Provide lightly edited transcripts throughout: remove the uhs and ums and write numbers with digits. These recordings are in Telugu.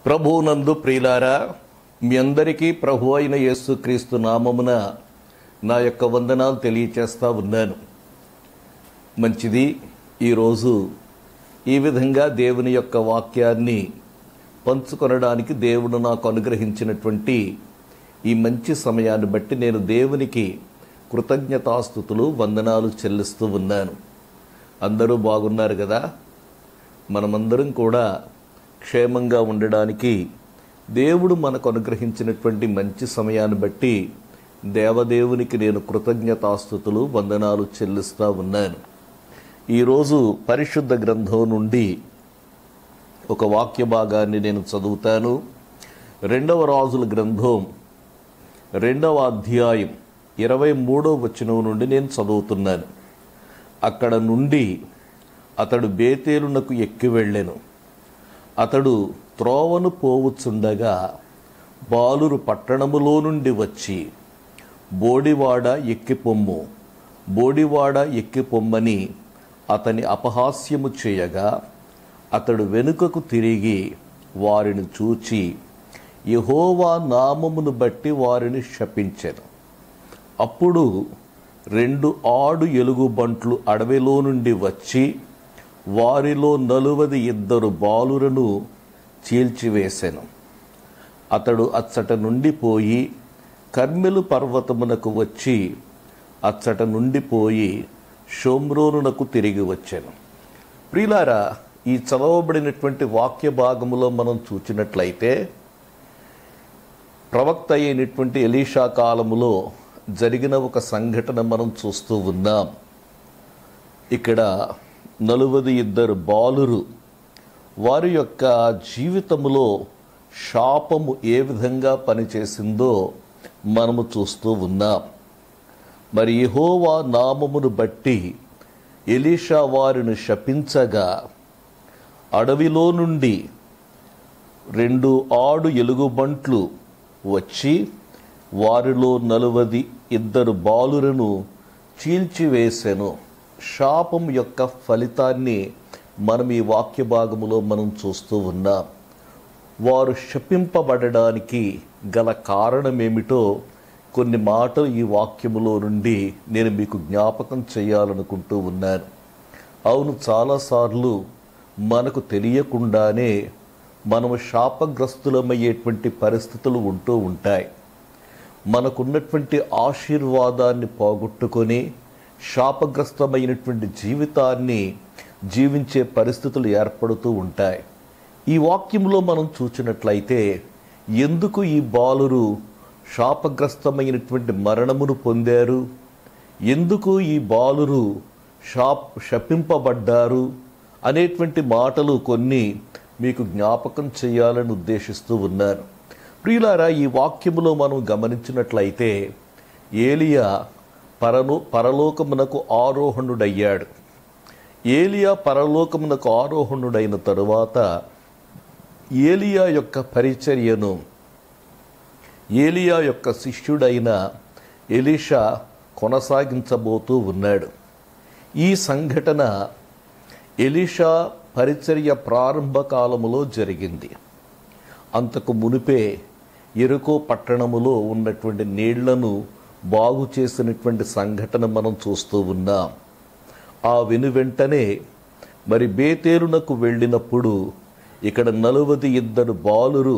ప్రభువునందు ప్రియులారా, మీ అందరికీ ప్రభు అయిన యేసుక్రీస్తు నామమున నా యొక్క వందనాలు తెలియచేస్తా ఉన్నాను. మంచిది. ఈరోజు ఈ విధంగా దేవుని యొక్క వాక్యాన్ని పంచుకొనడానికి దేవుడు నాకు అనుగ్రహించినటువంటి ఈ మంచి సమయాన్ని బట్టి నేను దేవునికి కృతజ్ఞతాస్తుతులు వందనాలు చెల్లిస్తూ ఉన్నాను. అందరూ బాగున్నారు కదా? మనమందరం కూడా క్షేమంగా ఉండడానికి దేవుడు మనకు అనుగ్రహించినటువంటి మంచి సమయాన్ని బట్టి దేవదేవునికి నేను కృతజ్ఞతాస్తుతులు వందనాలు చెల్లిస్తూ ఉన్నాను. ఈరోజు పరిశుద్ధ గ్రంథం నుండి ఒక వాక్య భాగాన్ని నేను చదువుతాను. 2వ రాజుల గ్రంథం 2వ అధ్యాయం 23వ వచనం నుండి నేను చదువుతున్నాను. అక్కడ నుండి అతడు బేతేలునకు ఎక్కి వెళ్ళెను. అతడు త్రోవను పోవుచుండగా బాలురు పట్టణములో నుండి వచ్చి బోడివాడ ఎక్కిపొమ్ము, బోడివాడ ఎక్కిపొమ్మని అతని అపహాస్యము చేయగా అతడు వెనుకకు తిరిగి వారిని చూచి యెహోవా నామమును బట్టి వారిని శపించెను. అప్పుడు 2 ఆడు ఎలుగుబంట్లు అడవిలో నుండి వచ్చి వారిలో 42 బాలురను చీల్చివేసెను. అతడు అచ్చట నుండి పోయి కర్మెలు పర్వతమునకు వచ్చి అచ్చట నుండి పోయి షోమ్రోనునకు తిరిగి వచ్చెను. ప్రియులారా, ఈ చదవబడినటువంటి వాక్య భాగములో మనం చూచినట్లయితే ప్రవక్త అయినటువంటి ఎలీషా కాలములో జరిగిన ఒక సంఘటన మనం చూస్తూ ఉన్నాం. ఇక్కడ 42 బాలురు వారి యొక్క జీవితములో శాపము ఏ విధంగా పనిచేసిందో మనము చూస్తూ ఉన్నాం. మరి యెహోవా నామమును బట్టి ఎలీషా వారిని శపించగా అడవిలో నుండి 2 ఆడు ఎలుగుబంట్లు వచ్చి వారిలో 42 బాలురను చీల్చివేసెను. శాపం యొక్క ఫలితాన్ని మనం ఈ వాక్య భాగములో మనం చూస్తూ ఉన్నాం. వారు శపింపబడడానికి గల కారణమేమిటో కొన్ని మాటలు ఈ వాక్యములో నుండి నేను మీకు జ్ఞాపకం చేయాలనుకుంటూ ఉన్నాను. అవును, చాలాసార్లు మనకు తెలియకుండానే మనము శాపగ్రస్తులమయ్యేటువంటి పరిస్థితులు ఉంటూ ఉంటాయి. మనకున్నటువంటి ఆశీర్వాదాన్ని పోగొట్టుకొని శాపగ్రస్తమైనటువంటి జీవితాన్ని జీవించే పరిస్థితులు ఏర్పడుతూ ఉంటాయి. ఈ వాక్యంలో మనం చూసినట్లయితే ఎందుకు ఈ బాలురు శాపగ్రస్తమైనటువంటి మరణమును పొందారు, ఎందుకు ఈ బాలురు శపింపబడ్డారు అనేటువంటి మాటలు కొన్ని మీకు జ్ఞాపకం చేయాలని ఉద్దేశిస్తూ ఉన్నాను. ప్రియులారా, ఈ వాక్యములో మనం గమనించినట్లయితే ఏలియా పరలోకమునకు ఆరోహణుడయ్యాడు. ఏలియా పరలోకమునకు ఆరోహణుడైన తరువాత ఏలియా యొక్క పరిచర్యను ఏలియా యొక్క శిష్యుడైన ఎలీషా కొనసాగించబోతూ ఉన్నాడు. ఈ సంఘటన ఎలీషా పరిచర్య ప్రారంభ కాలములో జరిగింది. అంతకు మునిపే యెరికో పట్టణములో ఉన్నటువంటి నీళ్లను బాగు చేసినటువంటి సంఘటన మనం చూస్తూ ఉన్నాం. ఆ వెనువెంటనే మరి బేతేలునకు వెళ్ళినప్పుడు ఇక్కడ 42 బాలురు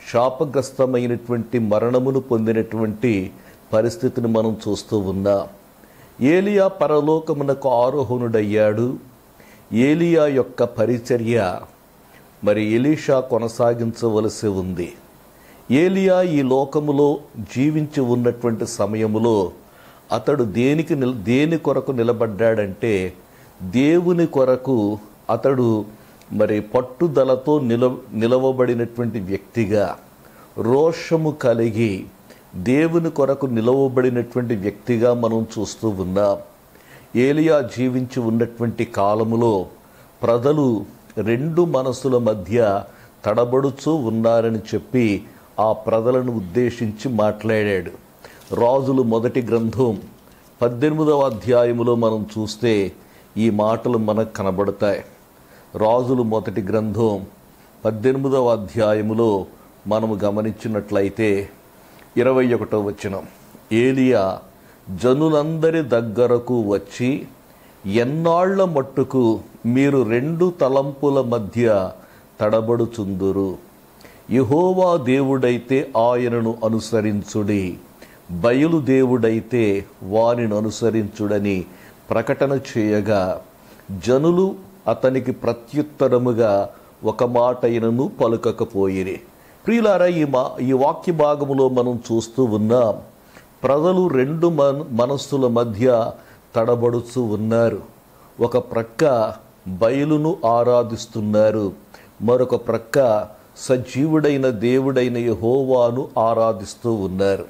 శాపగ్రస్తమైనటువంటి మరణమును పొందినటువంటి పరిస్థితిని మనం చూస్తూ ఉన్నాం. ఏలియా పరలోకమునకు ఆరోహణుడయ్యాడు. ఏలియా యొక్క పరిచర్య మరి ఎలీషా కొనసాగించవలసి ఉంది. ఏలియా ఈ లోకములో జీవించి ఉన్నటువంటి సమయములో అతడు దేని కొరకు నిలబడ్డాడంటే దేవుని కొరకు అతడు మరి పట్టుదలతో నిలవబడినటువంటి వ్యక్తిగా, రోషము కలిగి దేవుని కొరకు నిలవబడినటువంటి వ్యక్తిగా మనం చూస్తూ ఉన్నాం. ఏలియా జీవించి ఉన్నటువంటి కాలములో ప్రజలు 2 మనసుల మధ్య తడబడుచూ ఉన్నారని చెప్పి ఆ ప్రజలను ఉద్దేశించి మాట్లాడాడు. రాజులు మొదటి గ్రంథం 18వ అధ్యాయములో మనం చూస్తే ఈ మాటలు మనకు కనబడతాయి. రాజులు మొదటి గ్రంథం 18వ అధ్యాయములో మనము గమనించినట్లయితే 21వ వచనం, ఏలియా జనులందరి దగ్గరకు వచ్చి, ఎన్నాళ్ల మట్టుకు మీరు 2 తలంపుల మధ్య తడబడుచుందురు? యెహోవా దేవుడైతే ఆయనను అనుసరించుడి, బయలు దేవుడైతే వానిని అనుసరించుడని ప్రకటన చేయగా, జనులు అతనికి ప్రత్యుత్తరముగా ఒక మాటైనను పలుకకపోయిరి. ప్రియులారా, ఈ వాక్య భాగములో మనం చూస్తూ ఉన్నాం, ప్రజలు 2 మనస్సుల మధ్య తడబడుతూ ఉన్నారు. ఒక ప్రక్క బయలును ఆరాధిస్తున్నారు, మరొక ప్రక్క సజీవుడైన దేవుడైన యెహోవాను ఆరాధిస్తూ ఉన్నారు.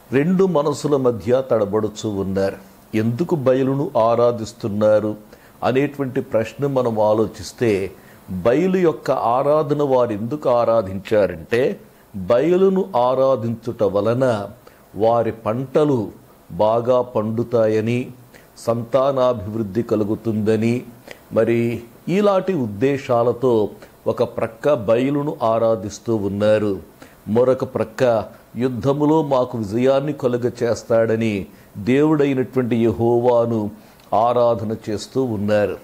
2 మనసుల మధ్య తడబడుతూ ఉన్నారు. ఎందుకు బయలును ఆరాధిస్తున్నారు అనేటువంటి ప్రశ్న మనం ఆలోచిస్తే, బయలు యొక్క ఆరాధన వారు ఎందుకు ఆరాధించారంటే, బయలును ఆరాధించుట వలన వారి పంటలు బాగా పండుతాయని, సంతానాభివృద్ధి కలుగుతుందని, మరి ఇలాంటి ఉద్దేశాలతో ఒక ప్రక్క బయలును ఆరాధిస్తూ ఉన్నారు. మరొక ప్రక్క యుద్ధములో మాకు విజయాన్ని కలుగ చేస్తాడని దేవుడైనటువంటి యెహోవాను ఆరాధన చేస్తూ ఉన్నారు.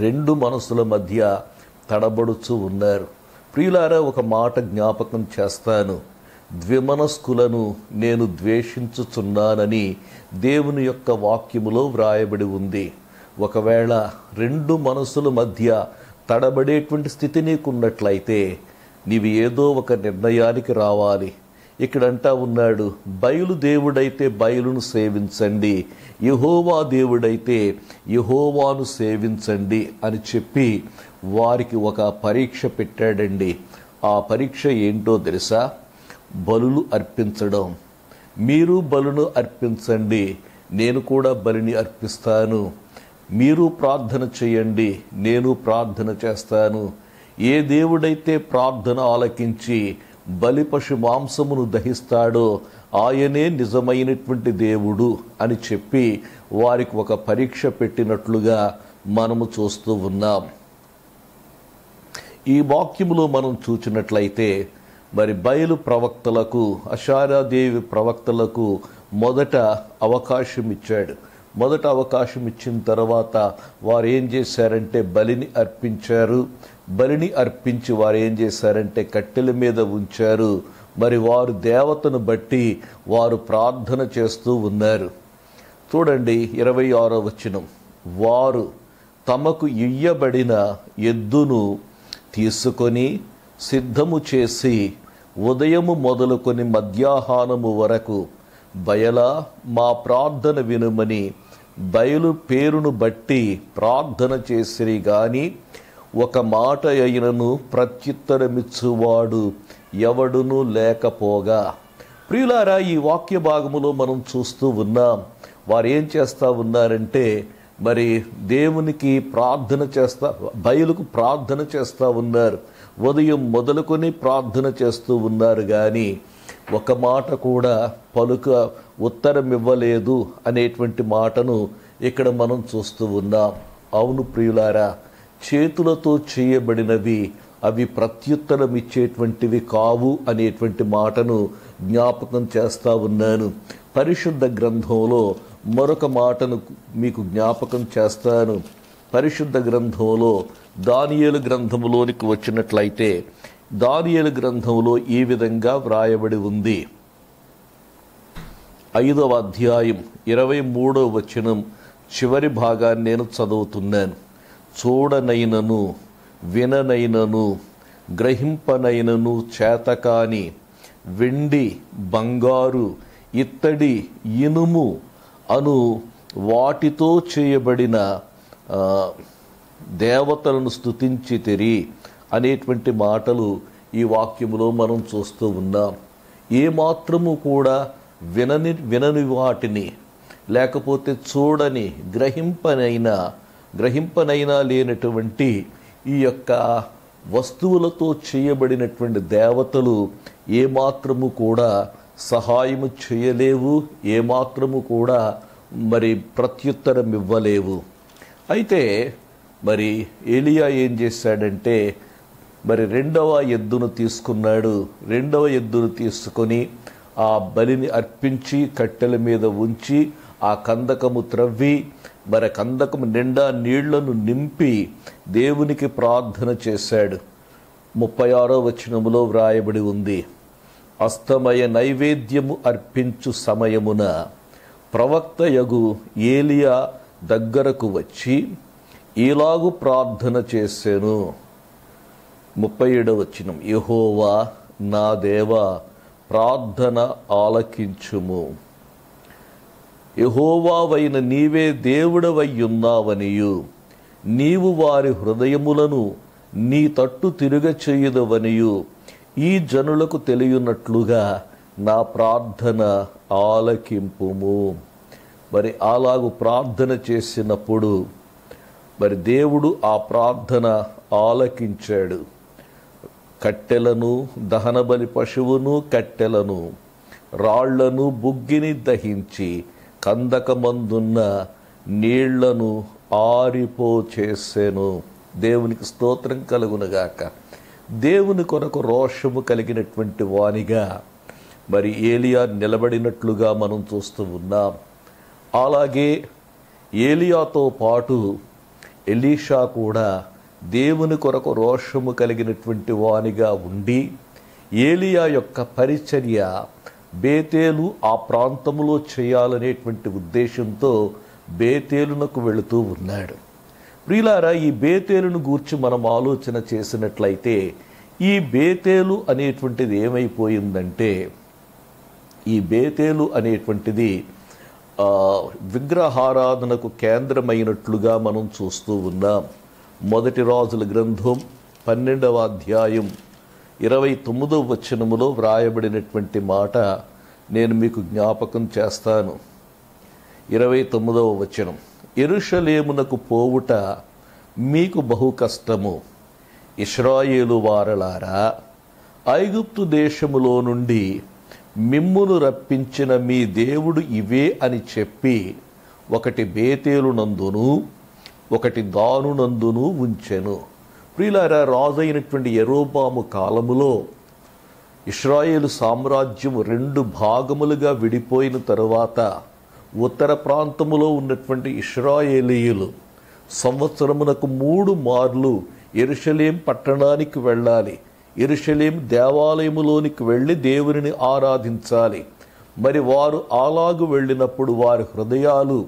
2 మనసుల మధ్య తడబడుచూ ఉన్నారు. ప్రియులారా, ఒక మాట జ్ఞాపకం చేస్తాను, ద్విమనస్కులను నేను ద్వేషించుచున్నానని దేవుని యొక్క వాక్యములో వ్రాయబడి ఉంది. ఒకవేళ 2 మనసుల మధ్య తడబడేటువంటి స్థితి నీకున్నట్లయితే నీవు ఏదో ఒక నిర్ణయానికి రావాలి. ఇక్కడంటా ఉన్నాడు, బయలు దేవుడైతే బయలును సేవించండి, యెహోవా దేవుడైతే యెహోవాను సేవించండి అని చెప్పి వారికి ఒక పరీక్ష పెట్టాడండి. ఆ పరీక్ష ఏంటో తెలుసా? బలులు అర్పించడం. మీరు బలును అర్పించండి, నేను కూడా బలిని అర్పిస్తాను. మీరు ప్రార్థన చేయండి, నేను ప్రార్థన చేస్తాను. ఏ దేవుడైతే ప్రార్థన ఆలకించి బలి పశు మాంసమును దహిస్తాడో ఆయనే నిజమైనటువంటి దేవుడు అని చెప్పి వారికి ఒక పరీక్ష పెట్టినట్లుగా మనము చూస్తూ ఉన్నాం. ఈ వాక్యములో మనం చూచినట్లయితే, మరి బయలు ప్రవక్తలకు, అషారాదేవి ప్రవక్తలకు మొదట అవకాశం ఇచ్చాడు. మొదట అవకాశం ఇచ్చిన తర్వాత వారు ఏం చేశారంటే బలిని అర్పించారు. బలిని అర్పించి వారు ఏం చేశారంటే కట్టెల మీద ఉంచారు. మరి వారు దేవతను బట్టి వారు ప్రార్థన చేస్తూ ఉన్నారు. చూడండి 26వ వచనం, వారు తమకు ఇయ్యబడిన ఎద్దును తీసుకొని సిద్ధము చేసి ఉదయము మొదలుకొని మధ్యాహ్నము వరకు, బయలా మా ప్రార్థన వినుమని బయలు పేరును బట్టి ప్రార్థన చేసిరి గాని ఒక మాట అయినను ప్రత్యుత్తరమిచ్చువాడు ఎవడునూ లేకపోగా. ప్రియులారా, ఈ వాక్య భాగములో మనం చూస్తూ ఉన్నాం, వారు ఏం చేస్తూ ఉన్నారంటే, మరి దేవునికి ప్రార్థన చేస్తా, బయలుకు ప్రార్థన చేస్తూ ఉన్నారు. ఉదయం మొదలుకొని ప్రార్థన చేస్తూ ఉన్నారు కానీ ఒక మాట కూడా ఉత్తరం ఇవ్వలేదు అనేటువంటి మాటను ఇక్కడ మనం చూస్తూ ఉన్నాం. అవును ప్రియులారా, చేతులతో చేయబడినవి అవి ప్రత్యుత్తరం ఇచ్చేటువంటివి కావు అనేటువంటి మాటను జ్ఞాపకం చేస్తూ ఉన్నాను. పరిశుద్ధ గ్రంథంలో మరొక మాటను మీకు జ్ఞాపకం చేస్తాను. పరిశుద్ధ గ్రంథంలో దానియేలు గ్రంథములోనికి వచ్చినట్లయితే, దానియేలు గ్రంథంలో ఈ విధంగా వ్రాయబడి ఉంది. 5వ అధ్యాయం 23వ వచనం చివరి భాగాన్ని నేను చదువుతున్నాను. చూడనైనను విననైనను గ్రహింపనైనను చేతకాని వెండి బంగారు ఇత్తడి ఇనుము అను వాటితో చేయబడిన దేవతలను స్తుతించితిరి అనేటువంటి మాటలు ఈ వాక్యములో మనం చూస్తూ ఉన్నాం. ఏమాత్రము కూడా వినని వాటిని, లేకపోతే చూడని గ్రహింపనైనా లేనటువంటి ఈ యొక్క వస్తువులతో చేయబడినటువంటి దేవతలు ఏమాత్రము కూడా సహాయము చేయలేవు, ఏమాత్రము కూడా మరి ప్రత్యుత్తరం ఇవ్వలేవు. అయితే మరి ఏలియా ఏం చేశాడంటే, మరి రెండవ ఎద్దును తీసుకున్నాడు. రెండవ ఎద్దును తీసుకొని ఆ బలిని అర్పించి కట్టెల మీద ఉంచి ఆ కందకము త్రవ్వి మరి కందకము నిండా నీళ్లను నింపి దేవునికి ప్రార్థన చేశాడు. 36వ వచనములో వ్రాయబడి ఉంది, అస్తమయ నైవేద్యము అర్పించు సమయమున ప్రవక్తయగు ఏలియా దగ్గరకు వచ్చి ఇలాగు ప్రార్థన చేసెను. 37వ వచనం, యెహోవా నా దేవా ప్రార్థన ఆలకించుము. యెహోవావైన నీవే దేవుడవయ్యున్నావనియు నీవు వారి హృదయములను నీ తట్టు తిరుగచేయుదవనియు ఈ జనులకు తెలియనట్లుగా నా ప్రార్థన ఆలకింపుము. మరి అలాగు ప్రార్థన చేసినప్పుడు మరి దేవుడు ఆ ప్రార్థన ఆలకించాడు. కట్టెలను, దహనబలి పశువును, కట్టెలను, రాళ్లను, బుగ్గిని దహించి కందకమందున్న నీళ్లను ఆరిపో చేసెను. దేవునికి స్తోత్రం కలుగునుగాక. దేవుని కొరకు రోషము కలిగినటువంటి వానిగా మరి ఏలియా నిలబడినట్లుగా మనం చూస్తూ ఉన్నాం. అలాగే ఏలియాతో పాటు ఎలీషా కూడా దేవుని కొరకు రోషము కలిగినటువంటి వానిగా ఉండి ఏలియా యొక్క పరిచర్య బేతేలు ఆ ప్రాంతంలో చేయాలనేటువంటి ఉద్దేశంతో బేతేలునకు వెళుతూ ఉన్నాడు. ప్రియులారా, ఈ బేతేలును గూర్చి మనం ఆలోచన చేసినట్లయితే ఈ బేతేలు అనేటువంటిది ఏమైపోయిందంటే, ఈ బేతేలు అనేటువంటిది విగ్రహారాధనకు కేంద్రమైనట్లుగా మనం చూస్తూ ఉన్నాం. మొదటి రాజుల గ్రంథం 12వ అధ్యాయం 29వ వచనములో వ్రాయబడినటువంటి మాట నేను మీకు జ్ఞాపకం చేస్తాను. 29వ వచనం, యెరూషలేమునకు పోవుట మీకు బహు కష్టము. ఇశ్రాయేలు వారలారా, ఐగుప్తు దేశములో నుండి మిమ్మును రప్పించిన మీ దేవుడు ఇవే అని చెప్పి ఒకటి బేతేలునందును ఒకటి దానునందును ఉంచెను. ప్రియులారా, రాజైనటువంటి యెరోబాము కాలములో ఇశ్రాయేలు సామ్రాజ్యము 2 భాగములుగా విడిపోయిన తరువాత ఉత్తర ప్రాంతములో ఉన్నటువంటి ఇశ్రాయేలీయులు సంవత్సరమునకు 3 మార్లు యెరూషలేం పట్టణానికి వెళ్ళాలి. యెరూషలేం దేవాలయములోనికి వెళ్ళి దేవునిని ఆరాధించాలి. మరి వారు అలాగు వెళ్ళినప్పుడు వారి హృదయాలు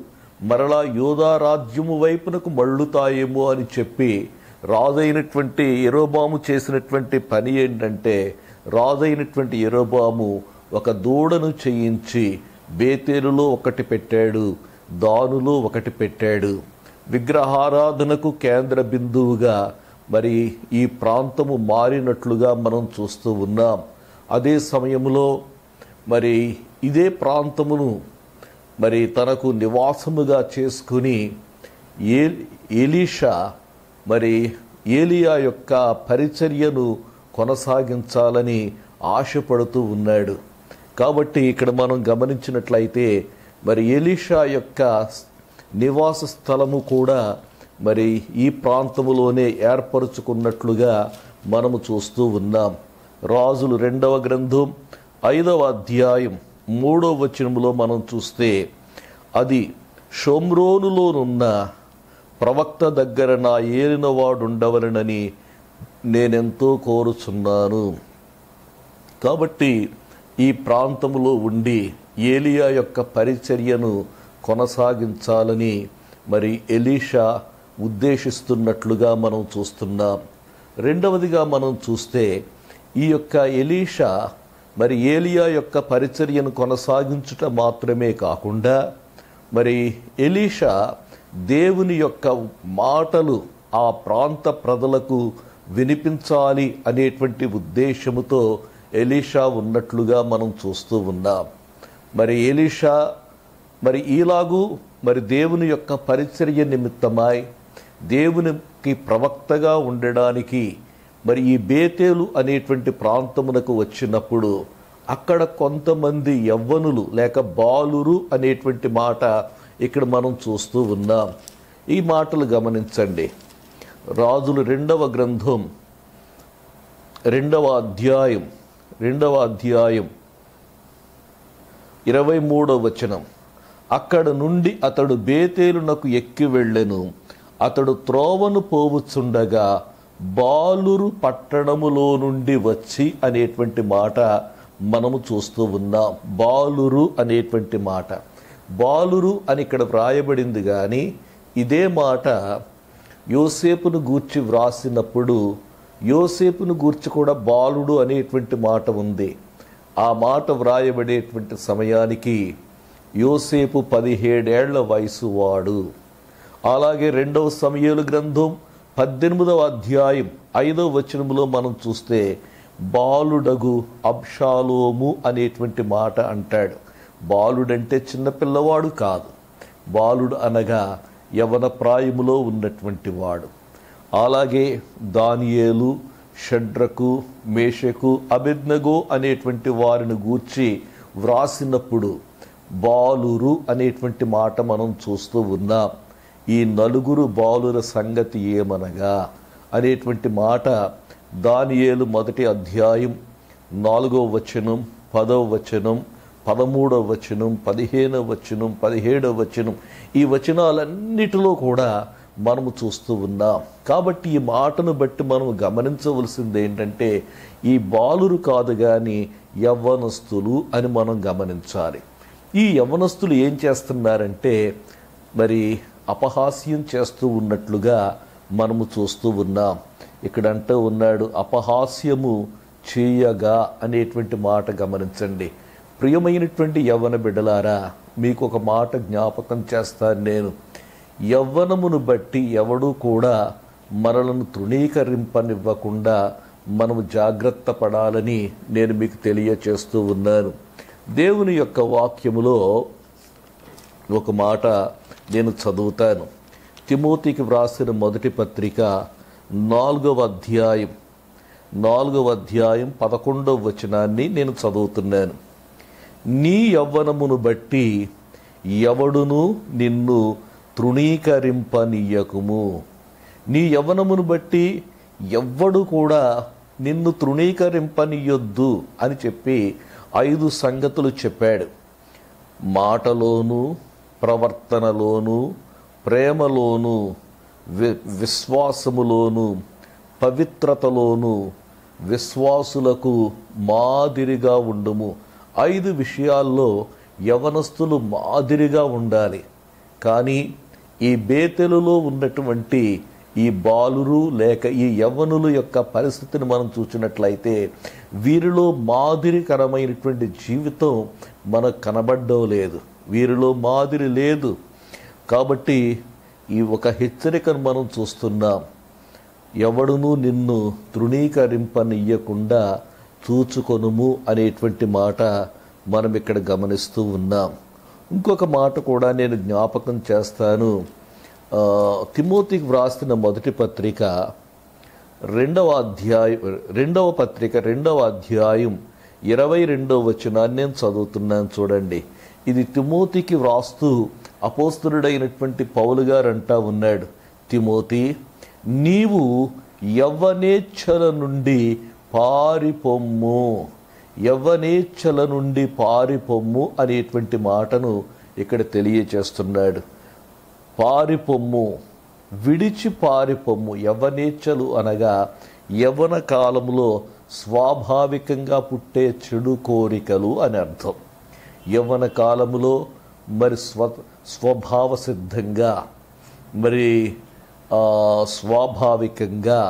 మరలా యూదా రాజ్యము వైపునకు మళ్ళుతాయేమో అని చెప్పి రాజైనటువంటి యెరోబాము చేసినటువంటి పని ఏంటంటే, రాజైనటువంటి యెరోబాము ఒక దూడను చేయించి బేతేలులో ఒకటి పెట్టాడు, దానులో ఒకటి పెట్టాడు. విగ్రహారాధనకు కేంద్ర బిందువుగా మరి ఈ ప్రాంతము మారినట్లుగా మనం చూస్తూ ఉన్నాం. అదే సమయంలో మరి ఇదే ప్రాంతమును మరి తనకు నివాసముగా చేసుకుని ఎలీషా మరి ఏలియా యొక్క పరిచర్యను కొనసాగించాలని ఆశపడుతూ ఉన్నాడు. కాబట్టి ఇక్కడ మనం గమనించినట్లయితే మరి ఎలీషా యొక్క నివాస స్థలము కూడా మరి ఈ ప్రాంతములోనే ఏర్పరచుకున్నట్లుగా మనము చూస్తూ ఉన్నాం. రాజులు 2వ గ్రంథం 5వ అధ్యాయం 3వ వచనములో మనం చూస్తే, అది షోమ్రోనులోనున్న ప్రవక్త దగ్గర నా ఏలినవాడుండవలనని నేనెంతో కోరుచున్నాను. కాబట్టి ఈ ప్రాంతములో ఉండి ఏలియా యొక్క పరిచర్యను కొనసాగించాలని మరి ఎలీషా ఉద్దేశిస్తున్నట్లుగా మనం చూస్తున్నాం. రెండవదిగా మనం చూస్తే ఈ యొక్క ఎలీషా మరి ఏలియా యొక్క పరిచర్యను కొనసాగించుట మాత్రమే కాకుండా మరి ఎలీషా దేవుని యొక్క మాటలు ఆ ప్రాంత ప్రజలకు వినిపించాలి అనేటువంటి ఉద్దేశముతో ఎలీషా ఉన్నట్లుగా మనం చూస్తూ ఉన్నాం. మరి ఎలీషా మరి ఈలాగు మరి దేవుని యొక్క పరిచర్య నిమిత్తమై దేవునికి ప్రవక్తగా ఉండడానికి మరి ఈ బేతేలు అనేటువంటి ప్రాంతమునకు వచ్చినప్పుడు అక్కడ కొంతమంది యవ్వనులు లేక బాలురు అనేటువంటి మాట ఇక్కడ మనం చూస్తూ ఉన్నాం. ఈ మాటలు గమనించండి. రాజులు 2వ గ్రంథం రెండవ అధ్యాయం 23వ వచనం. అక్కడ నుండి అతడు బేతేలునకు ఎక్కి వెళ్ళెను. అతడు త్రోవను పోవుచుండగా బాలురు పట్టణములో నుండి వచ్చి అనేటువంటి మాట మనము చూస్తూ ఉన్నాం. బాలురు అనేటువంటి మాట, బాలురు అని ఇక్కడ వ్రాయబడింది. కానీ ఇదే మాట యోసేపును గూర్చి వ్రాసినప్పుడు యోసేపును గూర్చి కూడా బాలుడు అనేటువంటి మాట ఉంది. ఆ మాట వ్రాయబడేటువంటి సమయానికి యోసేపు 17 ఏళ్ల వయసు వాడు. అలాగే 2వ సమూయేలు గ్రంథం 18వ అధ్యాయం 5వ వచనంలో మనం చూస్తే బాలుడగు అబ్షాలోము అనేటువంటి మాట అంటాడు. బాలుడంటే చిన్నపిల్లవాడు కాదు, బాలుడు అనగా యవన ప్రాయములో ఉన్నటువంటి వాడు. అలాగే దానియేలు, షడ్రకు, మేషకు, అబేద్నెగో అనేటువంటి వారిని గూర్చి వ్రాసినప్పుడు బాలురు అనేటువంటి మాట మనం చూస్తూ ఉన్నాం. ఈ నలుగురు బాలుర సంగతి ఏమనగా అనేటువంటి మాట దానియేలు 1వ అధ్యాయం 4వ వచనం, 10వ వచనం, 13వ వచనం, 15వ వచనం, 17వ వచనం, ఈ వచనాలన్నిటిలో కూడా మనము చూస్తూ ఉన్నాం. కాబట్టి ఈ మాటను బట్టి మనం గమనించవలసింది ఏంటంటే ఈ బాలురు కాదు కానీ యవ్వనస్తులు అని మనం గమనించాలి. ఈ యవ్వనస్తులు ఏం చేస్తున్నారంటే మరి అపహాస్యం చేస్తూ ఉన్నట్లుగా మనము చూస్తూ ఉన్నాం. ఇక్కడ అంటూ ఉన్నాడు అపహాస్యము చేయగా అనేటువంటి మాట గమనించండి. ప్రియమైనటువంటి యవ్వన బిడ్డలారా, మీకు ఒక మాట జ్ఞాపకం చేస్తాను నేను. యవ్వనమును బట్టి ఎవడూ కూడా మనలను తృణీకరింపనివ్వకుండా మనము జాగ్రత్త పడాలని నేను మీకు తెలియచేస్తూ ఉన్నాను. దేవుని యొక్క వాక్యములో ఒక మాట నేను చదువుతాను. తిమోతికి వ్రాసిన 1వ పత్రిక 4వ అధ్యాయం 11వ వచనాన్ని నేను చదువుతున్నాను. నీ యవ్వనమును బట్టి ఎవడును నిన్ను తృణీకరింపనీయకుము. నీ యవ్వనమును బట్టి ఎవ్వడు కూడా నిన్ను తృణీకరింపనీయొద్దు అని చెప్పి 5 సంగతులు చెప్పాడు. మాటలోను, ప్రవర్తనలోను, ప్రేమలోను, విశ్వాసములోను, పవిత్రతలోను విశ్వాసులకు మాదిరిగా ఉండుము. 5 విషయాల్లో యవనస్తులు మాదిరిగా ఉండాలి. కానీ ఈ బేతెలులో ఉన్నటువంటి ఈ బాలురు లేక ఈ యవ్వనుల యొక్క పరిస్థితిని మనం చూసినట్లయితే వీరిలో మాదిరికరమైనటువంటి జీవితం మనకు కనబడడం లేదు, వీరిలో మాదిరి లేదు. కాబట్టి ఈ ఒక హెచ్చరికను మనం చూస్తున్నాం. ఎవడును నిన్ను తృణీకరింపనియ్యకుండా చూచుకొనుము అనేటువంటి మాట మనం ఇక్కడ గమనిస్తూ ఉన్నాం. ఇంకొక మాట కూడా నేను జ్ఞాపకం చేస్తాను. తిమోతికి వ్రాసిన 1వ పత్రిక 2వ అధ్యాయం 22వ వచనాన్ని నేను చదువుతున్నాను. చూడండి, ఇది తిమోతికి వ్రాస్తూ అపోస్తలుడైనటువంటి పౌలు గారు అంటా ఉన్నాడు, తిమోతి, నీవు యవ్వనేచ్ఛల నుండి పారిపొమ్ము, యవ్వనేచ్ఛల నుండి పారిపొమ్ము అనేటువంటి మాటను ఇక్కడ తెలియచేస్తున్నాడు. పారిపొమ్ము, విడిచి పారిపొమ్ము. యవ్వనేచ్ఛలు అనగా యవ్వన కాలంలో స్వాభావికంగా పుట్టే చెడు కోరికలు అని అర్థం. యవ్వన కాలములో మరి స్వభావ సిద్ధంగా మరి స్వాభావికంగా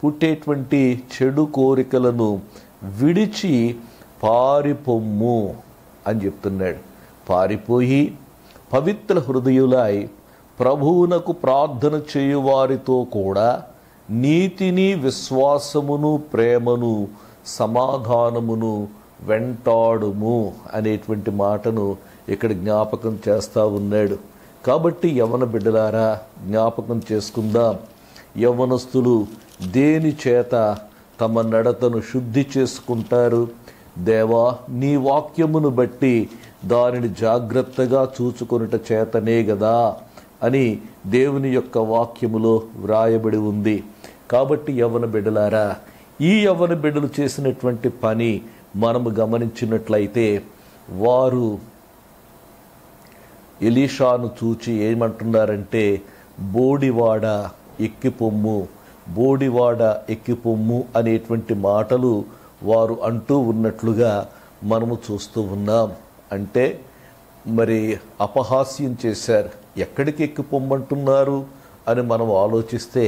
పుట్టేటువంటి చెడు కోరికలను విడిచి పారిపొమ్ము అని చెప్తున్నాడు. పారిపోయి పవిత్ర హృదయులై ప్రభువునకు ప్రార్థన చేయువారితో కూడా నీతిని, విశ్వాసమును, ప్రేమను, సమాధానమును వెంటాడుము అనేటువంటి మాటను ఇక్కడ జ్ఞాపకం చేస్తూ ఉన్నాడు. కాబట్టి యవ్వన బిడ్డలారా జ్ఞాపకం చేసుకుందాం. యవ్వనస్తులు దేని చేత తమ నడతను శుద్ధి చేసుకుంటారు? దేవా, నీ వాక్యమును బట్టి దానిని జాగ్రత్తగా చూచుకొనుట చేతనే గదా అని దేవుని యొక్క వాక్యములో వ్రాయబడి ఉంది. కాబట్టి యవ్వన బిడ్డలారా, ఈ యవ్వన బిడ్డలు చేసినటువంటి పని మనము గమనించినట్లయితే, వారు ఎలీషాను చూచి ఏమంటున్నారంటే, బోడివాడ ఎక్కిపొమ్ము, బోడివాడ ఎక్కిపొమ్ము అనేటువంటి మాటలు వారు అంటూ ఉన్నట్లుగా మనము చూస్తూ ఉన్నాం. అంటే మరి అపహాస్యం చేశారు. ఎక్కడికి ఎక్కిపొమ్మంటున్నారు అని మనం ఆలోచిస్తే,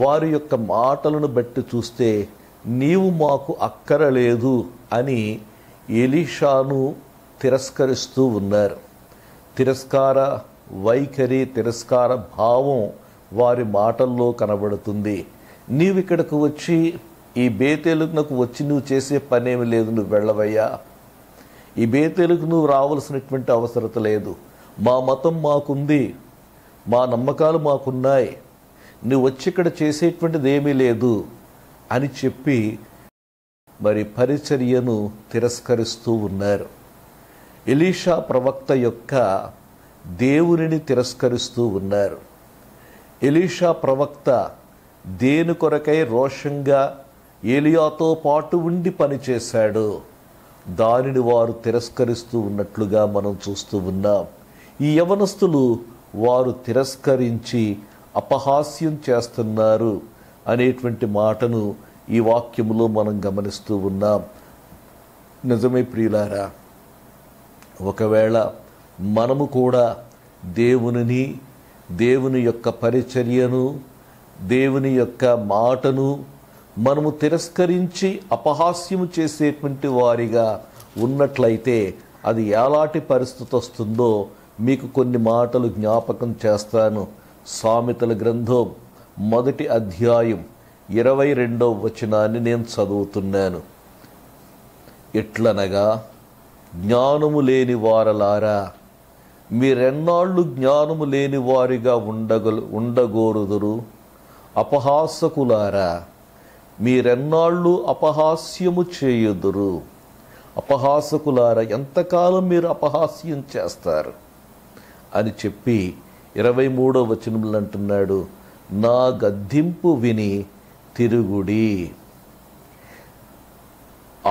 వారి యొక్క మాటలను బట్టి చూస్తే, నీవు మాకు అక్కరలేదు అని ఎలీషాను తిరస్కరిస్తూ ఉన్నారు. తిరస్కార వైఖరి, తిరస్కార భావం వారి మాటల్లో కనబడుతుంది. నీవు ఇక్కడికి వచ్చి, ఈ బేతేలుకు వచ్చి నువ్వు చేసే పనేమి లేదు, నువ్వు వెళ్ళవయ్యా. ఈ బేతేలుకు నువ్వు రావాల్సినటువంటి అవసరత లేదు. మా మతం మాకుంది, మా నమ్మకాలు మాకున్నాయి, నువ్వు వచ్చి ఇక్కడ చేసేటువంటిది ఏమీ లేదు అని చెప్పి మరి పరిచర్యను తిరస్కరిస్తూ ఉన్నారు. ఎలీషా ప్రవక్త యొక్క దేవునిని తిరస్కరిస్తూ ఉన్నారు. ఎలీషా ప్రవక్త దేని కొరకై రోషంగా ఏలియాతో పాటు ఉండి పనిచేశాడు, దానిని వారు తిరస్కరిస్తూ ఉన్నట్లుగా మనం చూస్తూ ఉన్నాం. ఈ యవనస్తులు వారు తిరస్కరించి అపహాస్యం చేస్తున్నారు అనేటువంటి మాటను ఈ వాక్యములో మనం గమనిస్తూ ఉన్నాం. నిజమే ప్రియులారా, ఒకవేళ మనము కూడా దేవునిని, దేవుని యొక్క పరిచర్యను, దేవుని యొక్క మాటను మనము తిరస్కరించి అపహాస్యము చేసేటువంటి వారిగా ఉన్నట్లయితే అది ఎలాంటి పరిస్థితి వస్తుందో మీకు కొన్ని మాటలు జ్ఞాపకం చేస్తాను. సామెతల గ్రంథం 1వ అధ్యాయం 22వ వచనాన్ని నేను చదువుతున్నాను. ఎట్లనగా, జ్ఞానము లేని వారలారా, మీరెన్నాళ్ళు జ్ఞానము లేని వారిగా ఉండగోరుదురు? అపహాసకులారా, మీరెన్నాళ్ళు అపహాస్యము చేయుదురు? అపహాసకులారా, ఎంతకాలం మీరు అపహాస్యం చేస్తారు అని చెప్పి 23వ వచనంలో అంటున్నాడు, నా గద్దింపు విని తిరుగుడి,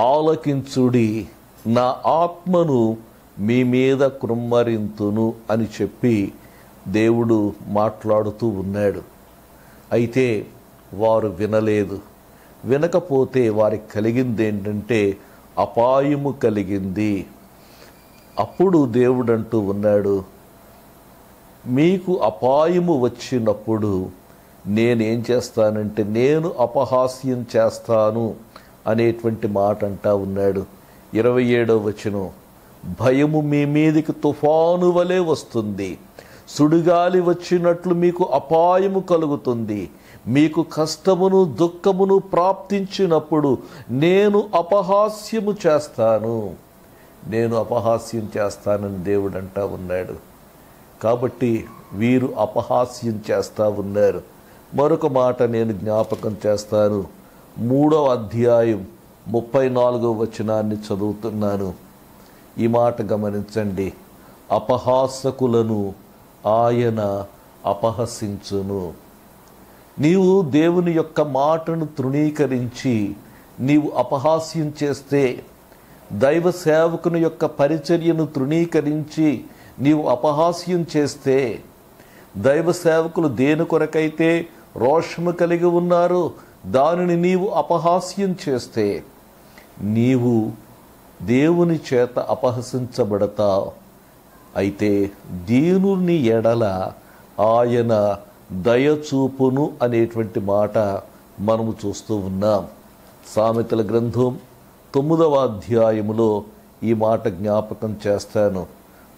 ఆలకించుడి, నా ఆత్మను మీ మీద కృమ్మరింతును అని చెప్పి దేవుడు మాట్లాడుతూ ఉన్నాడు. అయితే వారు వినలేదు. వినకపోతే వారికి కలిగింది ఏంటంటే అపాయము కలిగింది. అప్పుడు దేవుడు అంటూ ఉన్నాడు, మీకు అపాయము వచ్చినప్పుడు నేనేం చేస్తానంటే నేను అపహాస్యం చేస్తాను అనేటువంటి మాట అంటా ఉన్నాడు. 27వ వచనం, భయము మీ మీదికి తుఫాను వలె వస్తుంది, సుడిగాలి వచ్చినట్లు మీకు అపాయము కలుగుతుంది, మీకు కష్టమును దుఃఖమును ప్రాప్తించినప్పుడు నేను అపహాస్యము చేస్తాను, నేను అపహాస్యం చేస్తానని దేవుడు అంటా ఉన్నాడు. కాబట్టి వీరు అపహాస్యం చేస్తూ ఉన్నారు. మరొక మాట నేను జ్ఞాపకం చేస్తాను. 3వ అధ్యాయం 34వ వచనాన్ని చదువుతున్నాను. ఈ మాట గమనించండి. అపహాసకులను ఆయన అపహసించును. నీవు దేవుని యొక్క మాటను తృణీకరించి నీవు అపహాస్యం చేస్తే, దైవ సేవకుని యొక్క పరిచర్యను తృణీకరించి నీవు అపహాస్యం చేస్తే, దైవ సేవకులు దేని కొరకైతే రోషము కలిగి ఉన్నారో దానిని నీవు అపహాస్యం చేస్తే, నీవు దేవుని చేత అపహసించబడతావు. అయితే దీనుని ఎడల ఆయన దయచూపును అనేటువంటి మాట మనము చూస్తూ ఉన్నాం. సామెతల గ్రంథం 9వ అధ్యాయములో ఈ మాట జ్ఞాపకం చేస్తాను.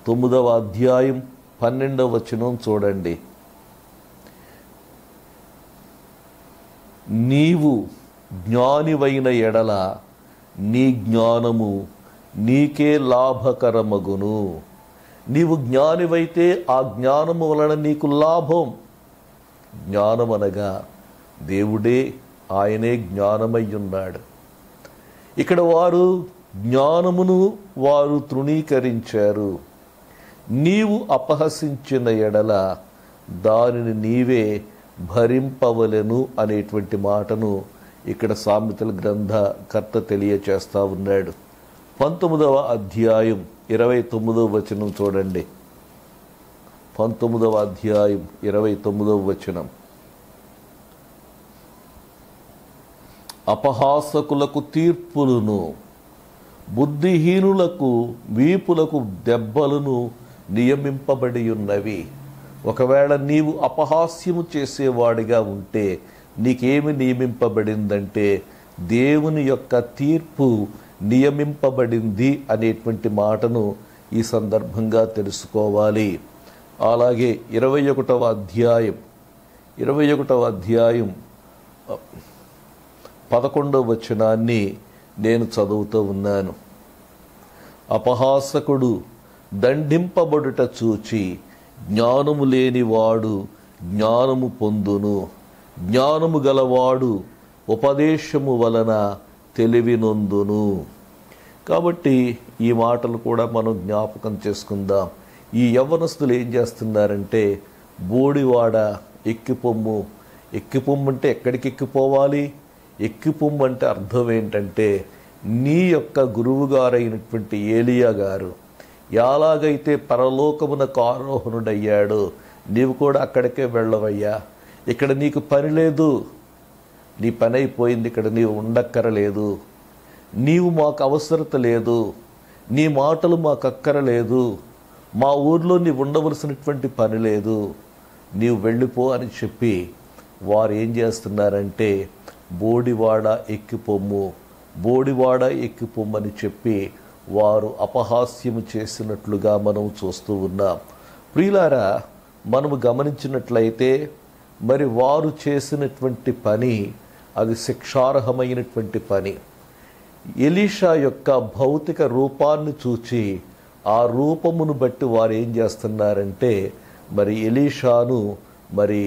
9వ అధ్యాయం 12వ వచనం చూడండి. నీవు జ్ఞానివైన ఎడల నీ జ్ఞానము నీకే లాభకరమగును. నీవు జ్ఞానివైతే ఆ జ్ఞానము వలన నీకు లాభం. జ్ఞానం అనగా దేవుడే, ఆయనే జ్ఞానమై ఉన్నాడు. ఇక్కడ వారు జ్ఞానమును వారు తృణీకరించారు. నీవు అపహసించిన ఎడల దానిని నీవే భరింపవలెను అనేటువంటి మాటను ఇక్కడ సామెతల గ్రంథకర్త తెలియచేస్తా ఉన్నాడు. 19వ అధ్యాయం 29వ వచనం చూడండి. 19వ అధ్యాయం 29వ వచనం. అపహాసకులకు తీర్పులను, బుద్ధిహీనులకు వీపులకు దెబ్బలను నియమింపబడి ఉన్నవి. ఒకవేళ నీవు అపహాస్యము చేసేవాడిగా ఉంటే నీకేమి నియమింపబడిందంటే దేవుని యొక్క తీర్పు నియమింపబడింది అనేటువంటి మాటను ఈ సందర్భంగా తెలుసుకోవాలి. అలాగే 21వ అధ్యాయం 11వ వచనాన్ని నేను చదువుతూ ఉన్నాను. అపహాసకుడు దండింపబడుట చూచి జ్ఞానము లేనివాడు జ్ఞానము పొందును, జ్ఞానము గలవాడు ఉపదేశము వలన తెలివినొందును. కాబట్టి ఈ మాటలు కూడా మనం జ్ఞాపకం చేసుకుందాం. ఈ యవ్వనస్తులు ఏం చేస్తున్నారంటే, బోడివాడ ఎక్కిపొమ్ము. ఎక్కిపొమ్ము అంటే ఎక్కడికి ఎక్కిపోవాలి? ఎక్కిపొమ్ము అంటే అర్థం ఏంటంటే, నీ యొక్క గురువుగారైనటువంటి ఏలియా గారు ఎలాగైతే పరలోకమునకు ఆరోహణుడయ్యాడో నీవు కూడా అక్కడికే వెళ్ళవయ్యా. ఇక్కడ నీకు పని లేదు, నీ పని అయిపోయింది, ఇక్కడ నీవు ఉండక్కరలేదు, నీవు మాకు అవసరత లేదు, నీ మాటలు మాకు అక్కరలేదు, మా ఊర్లో నీవు ఉండవలసినటువంటి పని లేదు, నీవు వెళ్ళిపో అని చెప్పి వారు ఏం చేస్తున్నారంటే బోడివాడ ఎక్కిపొమ్ము, బోడివాడ ఎక్కిపొమ్మని చెప్పి వారు అపహాస్యము చేసినట్లుగా మనం చూస్తూ ఉన్నాం. ప్రియులారా, మనము గమనించినట్లయితే మరి వారు చేసినటువంటి పని అది శిక్షార్హమైనటువంటి పని. ఎలీషా యొక్క భౌతిక రూపాన్ని చూచి ఆ రూపమును బట్టి వారు ఏం చేస్తున్నారంటే మరి ఎలీషాను మరి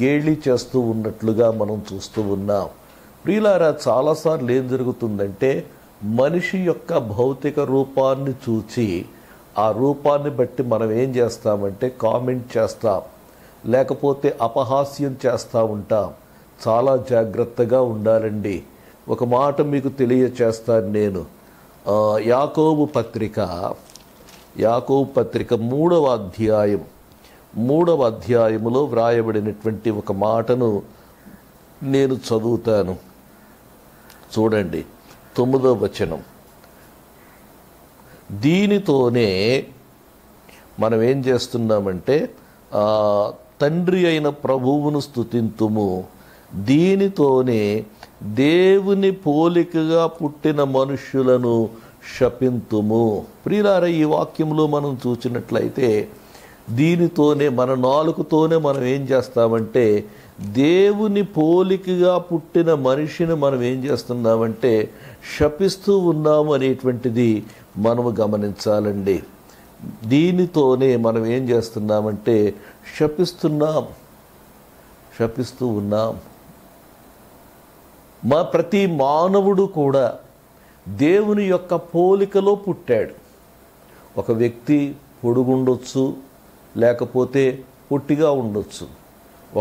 గేలి చేస్తూ ఉన్నట్లుగా మనం చూస్తూ ఉన్నాం. ప్రియులారా, చాలాసార్లు ఏం జరుగుతుందంటే మనిషి యొక్క భౌతిక రూపాన్ని చూచి ఆ రూపాన్ని బట్టి మనం ఏం చేస్తామంటే కామెంట్ చేస్తాం, లేకపోతే అపహాస్యం చేస్తూ ఉంటాం. చాలా జాగ్రత్తగా ఉండాలండి. ఒక మాట మీకు తెలియచేస్తాను నేను. యాకోబు పత్రిక 3వ అధ్యాయములో వ్రాయబడినటువంటి ఒక మాటను నేను చదువుతాను. చూడండి, 9వ వచనం. దీనితోనే మనం ఏం చేస్తున్నామంటే తండ్రి అయిన ప్రభువును స్తుతింతుము, దీనితోనే దేవుని పోలికగా పుట్టిన మనుష్యులను శపింతుము. ప్రియులారా, ఈ వాక్యంలో మనం చూసినట్లయితే దీనితోనే, మన నాలుకతోనే మనం ఏం చేస్తామంటే దేవుని పోలికగా పుట్టిన మనిషిని మనం ఏం చేస్తున్నామంటే శపిస్తూ ఉన్నాము అనేటువంటిది మనము గమనించాలండి. దీనితోనే మనం ఏం చేస్తున్నామంటే శపిస్తూ ఉన్నాం. ప్రతి మానవుడు కూడా దేవుని యొక్క పోలికలో పుట్టాడు. ఒక వ్యక్తి పొడుగుండొచ్చు, లేకపోతే పొట్టిగా ఉండొచ్చు,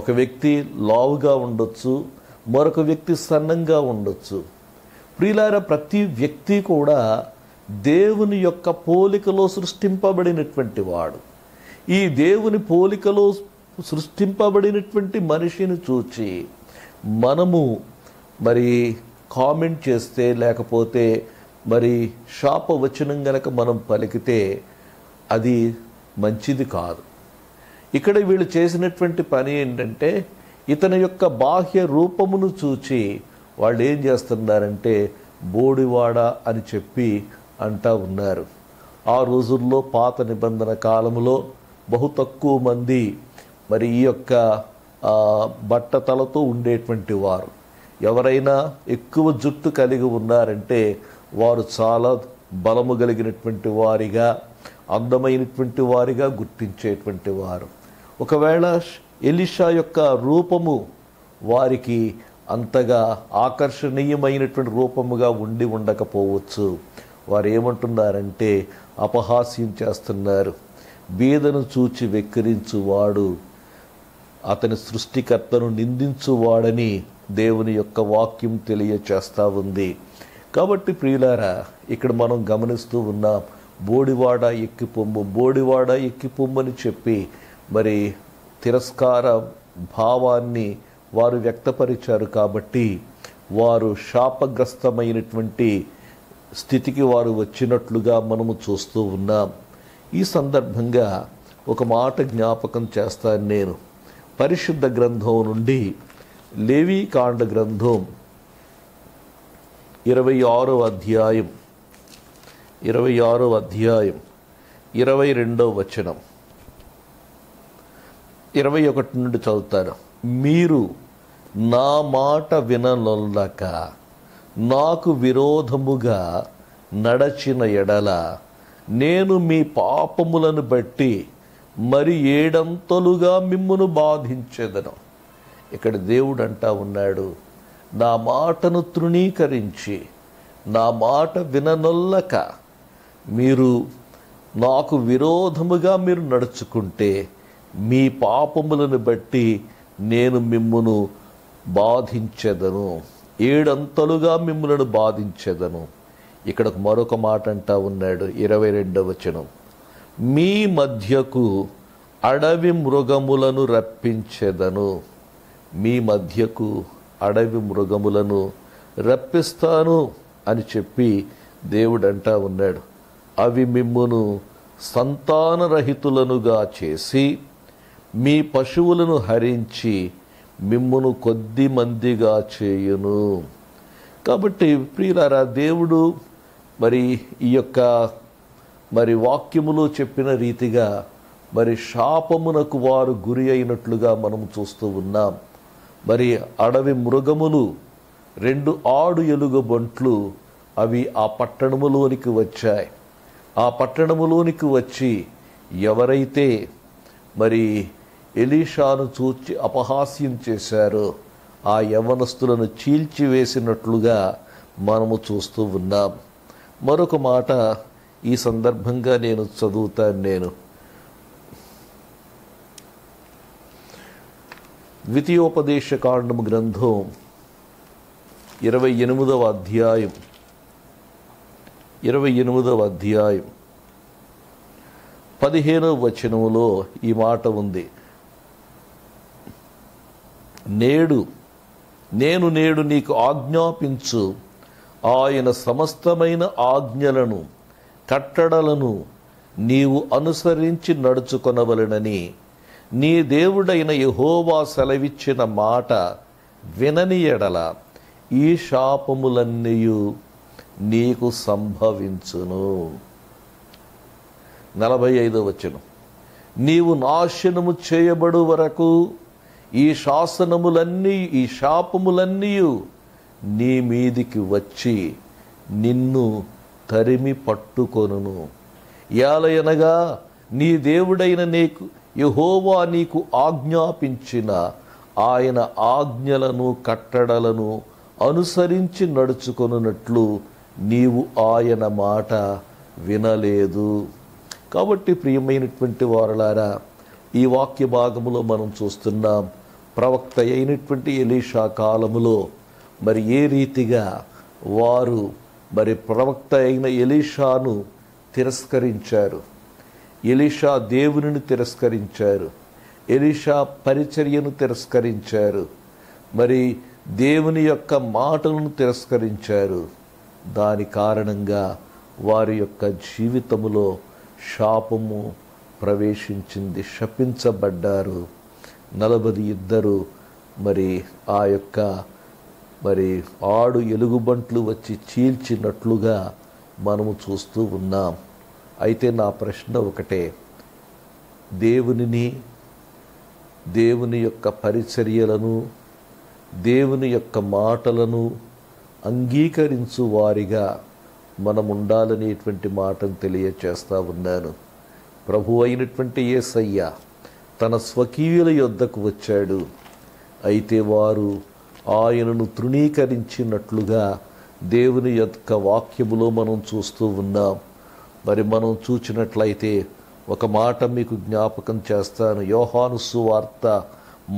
ఒక వ్యక్తి లావుగా ఉండొచ్చు, మరొక వ్యక్తి సన్నంగా ఉండొచ్చు. ప్రియులారా, ప్రతి వ్యక్తి కూడా దేవుని యొక్క పోలికలో సృష్టింపబడినటువంటి వాడు. ఈ దేవుని పోలికలో సృష్టింపబడినటువంటి మనిషిని చూచి మనము మరి కామెంట్ చేస్తే, లేకపోతే మరి శాపవచనం గనక మనం పలికితే అది మంచిది కాదు. ఇక్కడ వీళ్ళు చేసినటువంటి పని ఏంటంటే ఇతని యొక్క బాహ్య రూపమును చూచి వాళ్ళు ఏం చేస్తున్నారంటే బోడివాడ అని చెప్పి అంటా ఉన్నారు. ఆ రోజుల్లో పాత నిబంధన కాలంలో బహు తక్కువ మంది మరి ఈ యొక్క బట్టతలతో ఉండేటువంటి వారు. ఎవరైనా ఎక్కువ జుట్టు కలిగి ఉన్నారంటే వారు చాలా బలము కలిగినటువంటి వారిగా, అందమైనటువంటి వారిగా గుర్తించేటువంటి వారు. ఒకవేళ ఎలీషా యొక్క రూపము వారికి అంతగా ఆకర్షణీయమైనటువంటి రూపముగా ఉండి ఉండకపోవచ్చు. వారు ఏమంటున్నారంటే అపహాస్యం చేస్తున్నారు. బీదను చూచి వెక్కిరించువాడు అతని సృష్టికర్తను నిందించువాడని దేవుని యొక్క వాక్యం తెలియచేస్తూ ఉంది. కాబట్టి ప్రియులారా, ఇక్కడ మనం గమనిస్తూ ఉన్నాం, బోడివాడ ఎక్కిపొమ్ము, బోడివాడ ఎక్కిపొమ్మని చెప్పి మరి తిరస్కార భావాన్ని వారు వ్యక్తపరిచారు. కాబట్టి వారు శాపగ్రస్తమైనటువంటి స్థితికి వారు వచ్చినట్లుగా మనము చూస్తూ ఉన్నాం. ఈ సందర్భంగా ఒక మాట జ్ఞాపకం చేస్తాను నేను. పరిశుద్ధ గ్రంథం నుండి లేవీకాండ గ్రంథం 26వ అధ్యాయం 22వ వచనం 21 నుండి చదువుతాను. మీరు నా మాట విననొల్లక నాకు విరోధముగా నడచిన ఎడల నేను మీ పాపములను బట్టి మరి 7 అంతలుగా మిమ్మును బాధించెదను. ఇక్కడ దేవుడు అంటా ఉన్నాడు, నా మాటను తృణీకరించి నా మాట విననొల్లక మీరు నాకు విరోధముగా మీరు నడుచుకుంటే మీ పాపములను బట్టి నేను మిమ్మును బాధించెదను, 7 అంతలుగా మిమ్ములను బాధించెదను. ఇక్కడ మరొక మాట అంటా ఉన్నాడు, 22వ వచనం, మీ మధ్యకు అడవి మృగములను రప్పించెదను. మీ మధ్యకు అడవి మృగములను రప్పిస్తాను అని చెప్పి దేవుడు అంటా ఉన్నాడు. అవి మిమ్మును సంతానరహితులనుగా చేసి మీ పశువులను హరించి మిమ్మును కొద్ది మందిగా చేయును. కాబట్టి ప్రియులారా, దేవుడు మరి ఈ యొక్క మరి వాక్యములో చెప్పిన రీతిగా మరి శాపమునకు వారు గురి అయినట్లుగా మనం చూస్తూ ఉన్నాం. మరి అడవి మృగములు 2 ఆడు ఎలుగుబంట్లు అవి ఆ పట్టణములోనికి వచ్చాయి. ఆ పట్టణములోనికి వచ్చి ఎవరైతే మరి ఎలీషాను చూచి అపహాస్యం చేశారో ఆ యవ్వనస్తులను చీల్చివేసినట్లుగా మనము చూస్తూ ఉన్నాం. మరొక మాట ఈ సందర్భంగా నేను చదువుతాను. నేను ద్వితీయోపదేశకాండము గ్రంథం 28వ అధ్యాయం 15వ వచనములో ఈ మాట ఉంది. నేను నీకు ఆజ్ఞాపించు ఆయన సమస్తమైన ఆజ్ఞలను కట్టడలను నీవు అనుసరించి నడుచుకొనవలెనని నీ దేవుడైన యెహోవా సెలవిచ్చిన మాట వినని ఎడల ఈ శాపములన్నీయు నీకు సంభవించును. 45వ వచనం, నీవు నాశనము చేయబడు వరకు ఈ శాపములన్నీ నీ మీదికి వచ్చి నిన్ను తరిమి పట్టుకొనును. యాలయనగా నీ దేవుడైన యెహోవా నీకు ఆజ్ఞాపించిన ఆయన ఆజ్ఞలను కట్టడలను అనుసరించి నడుచుకొనున్నట్లు నీవు ఆయన మాట వినలేదు. కాబట్టి ప్రియమైనటువంటి వారలారా, ఈ వాక్య భాగములో మనం చూస్తున్నాం, ప్రవక్త అయినటువంటి ఎలీషా కాలములో మరి ఏ రీతిగా వారు మరి ప్రవక్త అయిన ఎలీషాను తిరస్కరించారు. ఎలీషా దేవునిని తిరస్కరించారు. ఎలీషా పరిచర్యను తిరస్కరించారు. మరి దేవుని యొక్క మాటలను తిరస్కరించారు. దాని కారణంగా వారి యొక్క జీవితములో శాపము ప్రవేశించింది, శపించబడ్డారు. 42 మరి ఆ యొక్క మరి ఆడు ఎలుగుబంట్లు వచ్చి చీల్చినట్లుగా మనము చూస్తూ ఉన్నాం. అయితే నా ప్రశ్న ఒకటే, దేవుని యొక్క పరిచర్యలను దేవుని యొక్క మాటలను అంగీకరించు వారిగా మనం ఉండాలనేటువంటి మాటను తెలియచేస్తా ఉన్నాను. ప్రభు అయినటువంటి యేసయ్య తన స్వకీయుల యొద్దకు వచ్చాడు. అయితే వారు ఆయనను తృణీకరించినట్లుగా దేవుని యొక్క వాక్యములో మనం చూస్తూ ఉన్నాం. మరి మనం చూచినట్లయితే ఒక మాట మీకు జ్ఞాపకం చేస్తాను. యోహాను సువార్త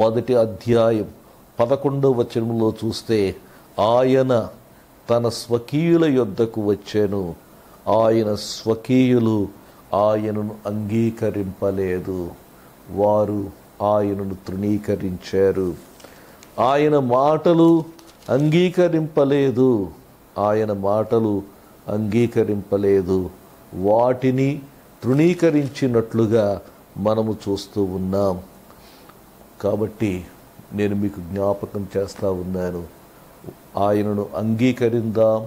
1వ అధ్యాయం 11వ వచనంలో చూస్తే ఆయన తన స్వకీయుల యొద్దకు వచ్చెను, ఆయన స్వకీయులు ఆయనను అంగీకరింపలేదు, వారు ఆయనను తృణీకరించారు. ఆయన మాటలు అంగీకరింపలేదు, ఆయన మాటలు అంగీకరింపలేదు, వాటిని తృణీకరించినట్లుగా మనము చూస్తూ ఉన్నాం. కాబట్టి నేను మీకు జ్ఞాపకం చేస్తూ ఉన్నాను, ఆయనను అంగీకరిందాం,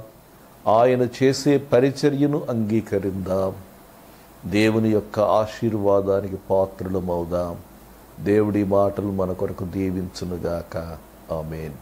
ఆయన చేసే పరిచర్యను అంగీకరిందాం, దేవుని యొక్క ఆశీర్వాదానికి పాత్రులమవుదాం. దేవుడి మాటలు మన కొరకు దీవించునుగాక. ఆమేన్.